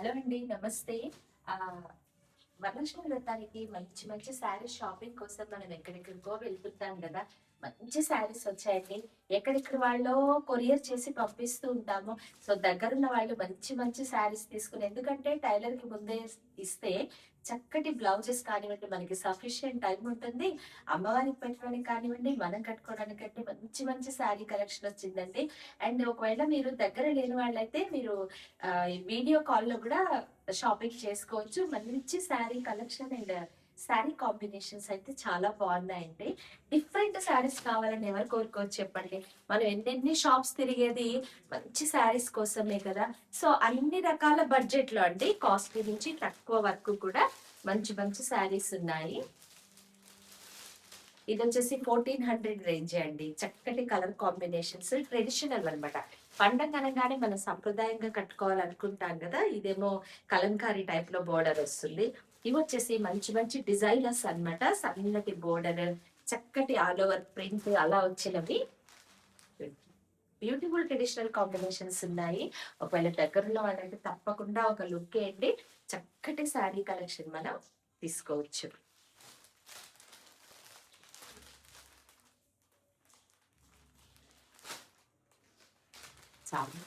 Hello అండి, నమస్తే. ఆహ్, వరలక్ష్మి వ్రతానికి మంచి మంచి శారీస్ షాపింగ్ కోసం మనం ఎక్కడెక్కడికో వెళ్తుంటాం గదా! మంచి శారీస్ వచ్చాయండి. ఎక్కడెక్కడి వాళ్ళో కొరియర్ చేసి పంపిస్తూ ఉంటాము. సో, దగ్గరున్న వాళ్ళు మంచి మంచి శారీస్ తీసుకొని ఎందుకంటే టైలర్‌కి ముందే ఇస్తే చక్కటి బ్లౌజెస్ కానివ్వండి, మనకి సఫిషియెంట్ టైమ్ ఉంటుంది. అమ్మవారికి పెట్టడానికి కానివ్వండి, మనం కట్టుకోవడానికంటే మంచి మంచి శారీ కలెక్షన్ వచ్చిందండి. అండ్ ఒకవేళ మీరు దగ్గర లేని వాళ్ళైతే మీరు ఈ వీడియో కాల్‌లో గూడా షాపింగ్ చేసుకోవచ్చు. మంచి sari collection and sari combinations అయితే చాలా బాగున్నాయండి. డిఫరెంట్ శారీస్ కావాలని ఎవరు కోరుకోవచ్చు చెప్పండి. మనం ఎన్నెన్ని షాప్స్ తిరిగేది మంచి శారీస్ కోసమే కదా! సో, అన్ని రకాల బడ్జెట్‌లో అండి. కాస్ట్లీ నుంచి తక్కువ వరకు కూడా మంచి మంచి శారీస్ ఉన్నాయి. ఇదొచ్చేసి 1400 రేంజే అండి. చక్కటి కలర్ కాంబినేషన్స్ ట్రెడిషనల్ అన్నమాట. పండగ అనంగానే మనం సంప్రదాయంగా కట్టుకోవాలనుకుంటాం గదా! ఇదేమో కలంకారీ టైప్‌లో బోర్డర్ వస్తుంది. ఇవొచ్చేసి మంచి మంచి డిజైనర్స్ అన్నమాట. సన్నటి బోర్డర్, చక్కటి ఆల్ ఓవర్ ప్రింట్ అలా వచ్చినవి. బ్యూటిఫుల్ ట్రెడిషనల్ కాంబినేషన్స్ ఉన్నాయి. ఒకవేళ దగ్గరలో వాళ్ళంటే తప్పకుండా ఒక లుక్ ఎయండి. చక్కటి శారీ కలెక్షన్ మనం తీసుకోవచ్చు. చాలు.